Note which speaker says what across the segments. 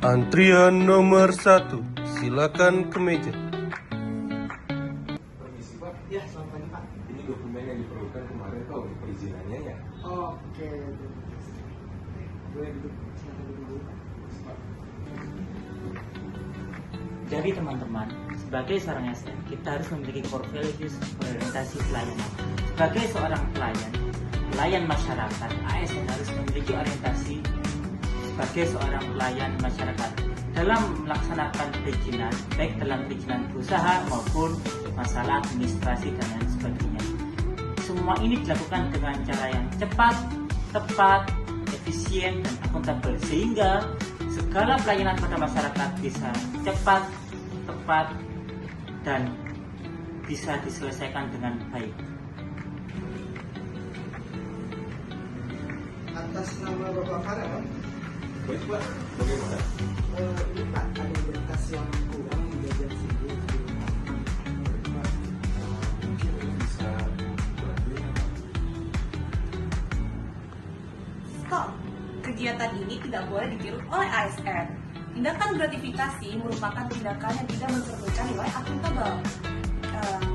Speaker 1: Antrian nomor 1, silakan ke meja.
Speaker 2: Permisi Pak,
Speaker 3: Ya, selamat pagi Pak.
Speaker 2: ini dokumen yang diperlukan kemarin Pak untuk perizinannya ya?
Speaker 3: Oke. Boleh duduk, silakan duduk dulu Pak.
Speaker 2: Pak.
Speaker 4: Jadi teman-teman, sebagai seorang SM, kita harus memiliki core values orientasi pelayanan. Sebagai seorang pelayan masyarakat, ASN harus memiliki orientasi sebagai seorang pelayan masyarakat dalam melaksanakan perizinan, baik dalam perizinan berusaha maupun masalah administrasi dan lain sebagainya. Semua ini dilakukan dengan cara yang cepat, tepat, efisien, dan akuntabel, sehingga segala pelayanan pada masyarakat bisa cepat, tepat, dan bisa diselesaikan dengan baik.
Speaker 3: Atas nama Bapak Farah Pak.
Speaker 2: Baik Pak, bagaimana?
Speaker 3: Ini Pak, ada berkas yang kurang di bagian sini.
Speaker 2: Mungkin bisa bantu ya Pak?
Speaker 5: Stop! Kegiatan ini tidak boleh ditiru oleh ASN. Tindakan gratifikasi merupakan tindakan yang tidak mencerminkan nilai akuntabel.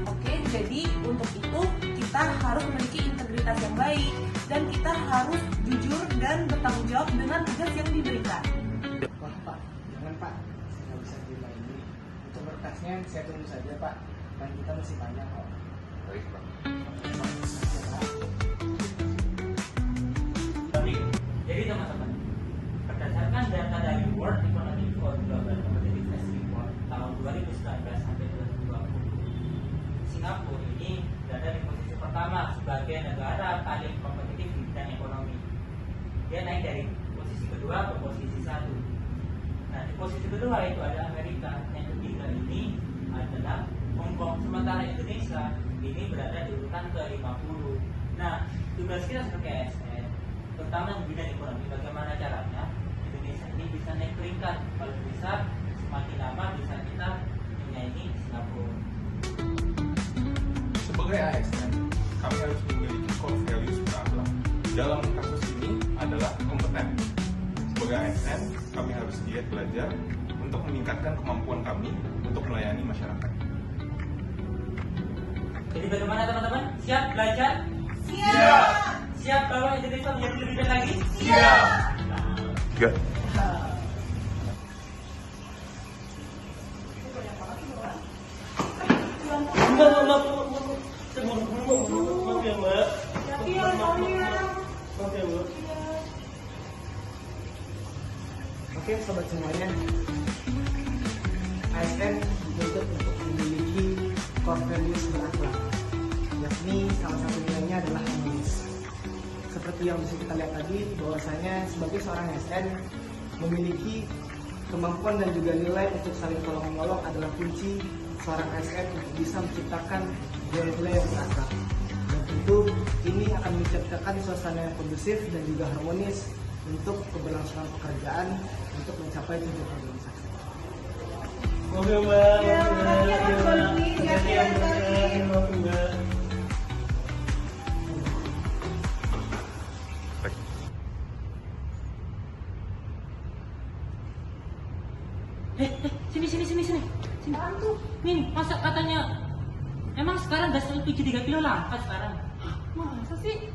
Speaker 5: Oke, jadi untuk itu kita harus memiliki integritas yang baik dan kita harus jujur dan bertanggung jawab dengan tugas yang diberikan.
Speaker 3: Wah Pak, jangan Pak. Saya nggak bisa terima ini. Untuk berkasnya saya tunggu saja Pak. Dan kita masih banyak kok.
Speaker 2: Baik Pak.
Speaker 4: Jadi teman-teman, berdasarkan data dari World Economic Forum Global Competitiveness Report tahun 2019 sampai 2020, Singapura ini berada di posisi pertama sebagai negara paling kompetitif di bidang ekonomi. Dia naik dari posisi kedua ke posisi satu. Nah, di posisi kedua itu ada Amerika, yang ketiga ini adalah Hong Kong. Sementara Indonesia ini berada di urutan ke-50. Nah, tugas kita sebagai ASN, terutama di bidang ekonomi, bagaimana caranya Indonesia ini bisa naik peringkat. Kalau bisa, semakin lama bisa kita menyaingi Singapura.
Speaker 2: Sebagai ASN, kami harus memiliki core values berakhlak. Dalam kasus ini adalah kompeten. Sebagai ASN, kami harus giat belajar untuk meningkatkan kemampuan kami untuk melayani masyarakat.
Speaker 4: Jadi bagaimana teman-teman? Siap belajar?
Speaker 5: Siap!
Speaker 4: Siap bawa Indonesia menjadi lebih baik lagi?
Speaker 5: Siap!
Speaker 2: Tiga.
Speaker 3: Oke sobat semuanya, ASN dituntut untuk memiliki core values berakhlak, yakni salah satu nilainya adalah humanis. Seperti yang bisa kita lihat tadi, bahwasanya sebagai seorang ASN memiliki kemampuan dan juga nilai untuk saling tolong menolong adalah kunci seorang ASN untuk bisa menciptakan nilai-nilai yang berakhlak. Dan tentu ini akan menciptakan suasana yang kondusif dan juga harmonis untuk keberlangsungan pekerjaan untuk mencapai tujuan organisasi.
Speaker 4: Oke mbak. Sini.
Speaker 5: Bantu.
Speaker 4: Nih, masa katanya emang sekarang gas LPG 3 kilo langka sekarang?
Speaker 5: Masa sih?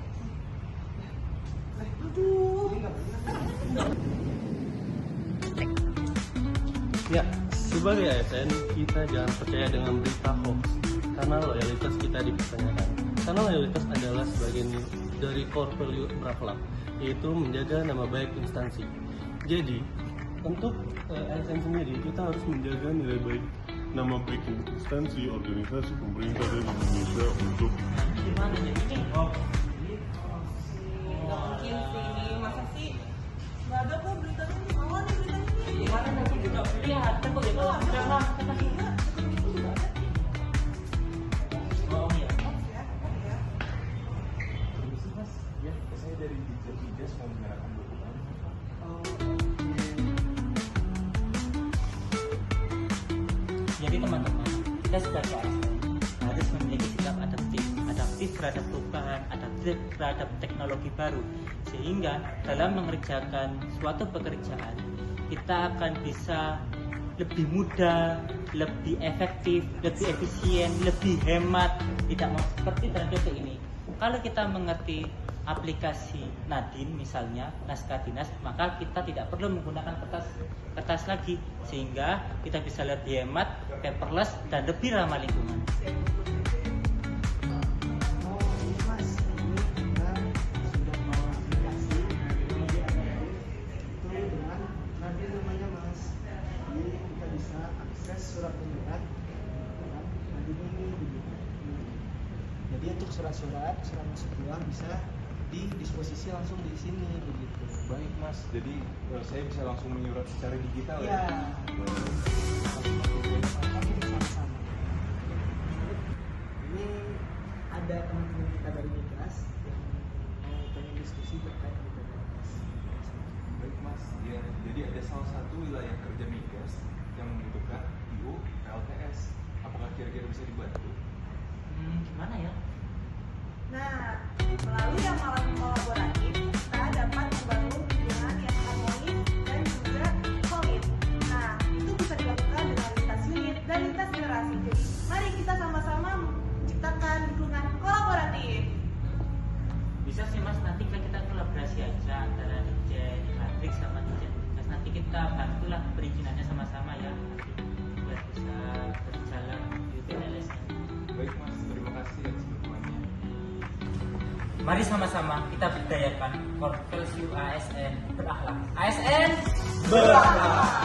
Speaker 6: Ya, sebagai ASN kita jangan percaya dengan berita hoax karena loyalitas kita dipertanyakan. Karena loyalitas adalah sebagian dari core value berakhlak, yaitu menjaga nama baik instansi. Jadi, untuk ASN sendiri kita harus menjaga nilai baik nama baik instansi, organisasi, pemerintah dan Indonesia untuk
Speaker 4: Gimana jadinya? Oh,
Speaker 5: Nggak mungkin sih, masa sih? Nggak ada kok beritanya, awal nih beritanya nih.
Speaker 4: gimana nanti juga lihat, coba ya kalau sudah lah, kita
Speaker 5: Iya, itu juga ada.
Speaker 4: oh iya.
Speaker 2: Permisi Mas, ya saya dari Dijen Migas mau menyerahkan dokumen.
Speaker 4: Jadi teman-teman, kita sebagai ASN harus memiliki sikap adaptif terhadap perubahan, adaptif terhadap teknologi baru, sehingga dalam mengerjakan suatu pekerjaan kita akan bisa lebih mudah, lebih efektif, lebih efisien, lebih hemat. Tidak mau seperti contoh ini. Kalau kita mengerti aplikasi Nadine misalnya, naskah dinas, maka kita tidak perlu menggunakan kertas lagi, sehingga kita bisa lebih hemat, paperless, dan lebih ramah lingkungan.
Speaker 3: Oh ini mas, ini kita sudah mau aplikasi itu dengan nanti namanya mas. Jadi kita bisa akses surat menyurat dengan nanti ini begitu. Jadi untuk surat masuk keluar bisa didisposisi langsung di sini begitu.
Speaker 2: Baik mas, jadi saya bisa langsung menyurat secara digital
Speaker 3: Iya. Oke, sama-sama. Ini ada teman-teman kita dari Migas yang mau pengen diskusi terkait dengan Migas.
Speaker 2: Baik mas, ya, jadi ada salah satu wilayah kerja migas yang membutuhkan IO PLTS. Apakah kira-kira bisa dibantu?
Speaker 4: Gimana ya?
Speaker 5: Nah, melalui amalan kolaboratif, kita dapat membangun hubungan yang harmonis dan juga solid. Nah, itu bisa dilakukan dengan lintas unit dan lintas generasi. Jadi, mari kita sama-sama menciptakan lingkungan kolaboratif.
Speaker 4: Bisa sih mas, nanti kan kita kolaborasi aja antara Dijen Matrix sama Dijen Migas. Nanti kita bantulah perizinannya sama-sama ya, nanti biar bisa berjalan di PNLS.
Speaker 2: Baik mas, terima kasih atas dukungannya.
Speaker 4: Mari sama-sama kita berdayakan Core Value ASN berakhlak. ASN berakhlak.